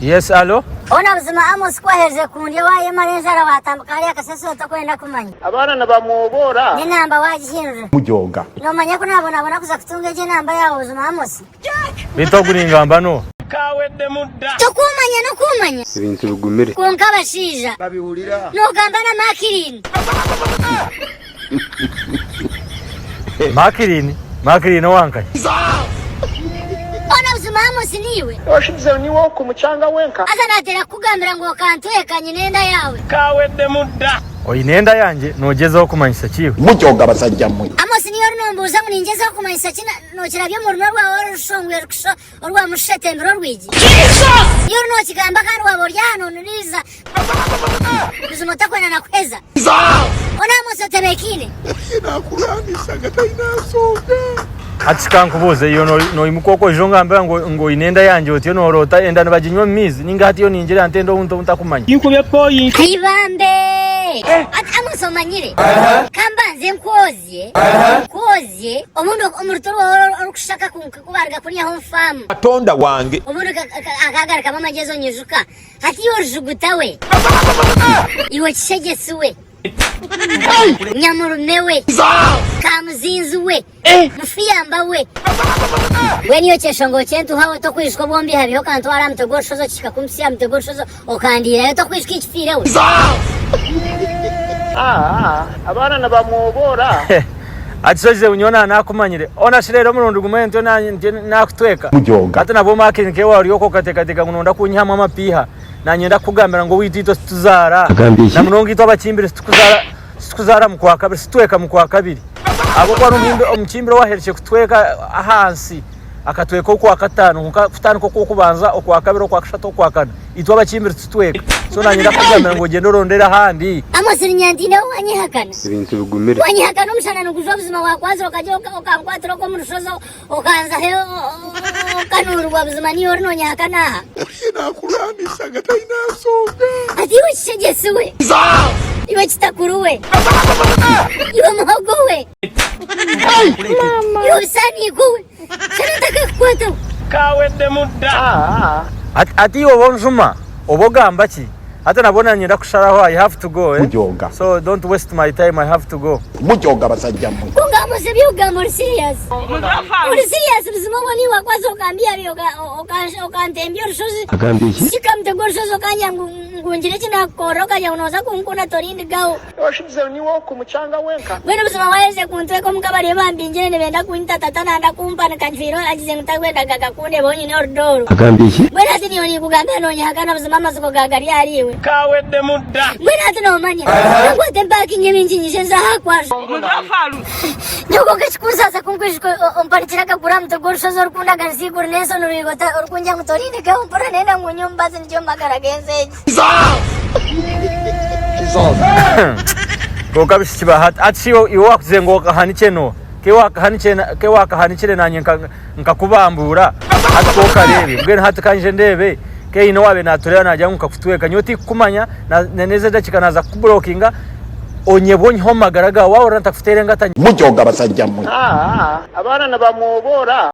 Yes, allo? Ona buzima Amos kwaheze kundi waye marenjara batambuka hali akaseso takwenda kumanya. Abana nabamubora. Ni namba wagihinje. Mujoga. No manya ko nabona kuza kutunga je namba ya buzima Amos. Bitoguningamba no. Kawedde mudda. Tokumanya no kumanya. Ibintu bigumire. Konka bashija. Babihulira. No gamba na makirini. Makirini wanka. Ona buzima Amos niwe. Oshize niwo ku mucanga wenka. Asa natera kugambira ngo kantwekanye nenda yawe. Kawedde mudda. Oyinenda yanje nogezaho kumanyisa kiwe. Mujoga basajja mwe. Amos niyo nombuza ngo ningezaho kumanyisa kina no kirabye mu runo rwa rushongwe rukusho urwa mushetembero rwigi. Iyo no kigamba kandi waborya hano nuriza. Buzima takwena nakweza. Ona Amos otebekine. Nakurandisa gatayinasoga. Atikankubuze iyo no imukoko jongamba ngo inenda yanje otiyo no rota enda nabajinywa mizi ninga hatiyo ninjira antendo untakumanya. Inkubye point. Ayibambe. Ati Amos omanyire. Kambanze nkozye omundu omurutoro orukushaka kubarga kuri aho mfamu. Atonda wange. Omundu akagarika mamajezo nyijuka. Hati yo rujugutawe. Iwe kishegesuwe. Nyamurumewe kamuzinzuwe mufiyambawe weniyo cheshongo chentu hawo tokwishwa bombi habiho kantwara mtegoshozo chika kumsia mtegoshozo okandira yo tokwishwa ichifirewe abana nabamubora. Atisoje unyona nakumanyire ona shirero murundi gumento nakutweka Mujoga. ati nabo makirini kewa uriyoko katekateka ngunonda kunyama amapiha nanyenda kugambira ngo witito tuzara na munongi to abakimbire tukuzara mu kwa kabiri situweka mu kwa kabiri abo kwa numimbe omukimbire wahereje kutweka ahansi akatweka kwa katano kutano ko kubanza okwa kabiri okwa kashatu okwa kana itwa abakimbire tutweka so nanyenda kugambira ngo gendo rondera handi Amos nyandina wanyihakana Ibintu bigumire. wanyihakana umushana nukujo buzima wakwazo okaje okakwatira ko murushozo okanza he kanuru buzima niyo no nyakana Nakurandisa gatayinasoga. ati wishegesuwe iwe kitakuruwe iwe muhogowe iwe bisani kuwe sanataka kukwata Kawedde mudda. ati obonjuma obogamba ki ate nabona nyenda kusharaho I have to go Mujoga. so don't waste my time I have to go. Mujoga basajja mwe. kungamo sebyugamo serious uri serious buzima boni wakwazo kambia byo okantembyo rushozi Agambye iki? sikamtegoro rushozi kanya ngunjire kina koroka ya unoza kunkuna torindi gawo Oshize niwo ku mucanga wenka. bwene buzima waheze kuntweko mukabari bambinjene nebenda kuinta tatana anda kumpa nakajviro agize ngutakwenda gagakunde bonyi ne ordoro Agambye iki? bwene ati niyo kugambia no nyakana buzima maziko gagari ariwe Kawedde mudda. bwene ati no manya ngote mpaki nyeminji nyishenza hakwazo Mudafalu. Nyoko kechikusaza kunkwishiko omparichiraka kura mtogoro shozo rukunda gansigur neso nurigota rukunja mutorinde ka umpara nenda ngunyumba zinjo magara genseji Go kabishiba ati iwo wakuzengo kahaniche no ke wakahanichere nanye nkakubambura ati ko karebe bwene hati kanje ndebe ke ino wabe naturera najya nkakutweka nyoti kumanya na neze dakikanaza kublokinga onyebonye ho magaraga wawo rantafutere ngatanye Mujoga basajja mwe. Abana nabamubora.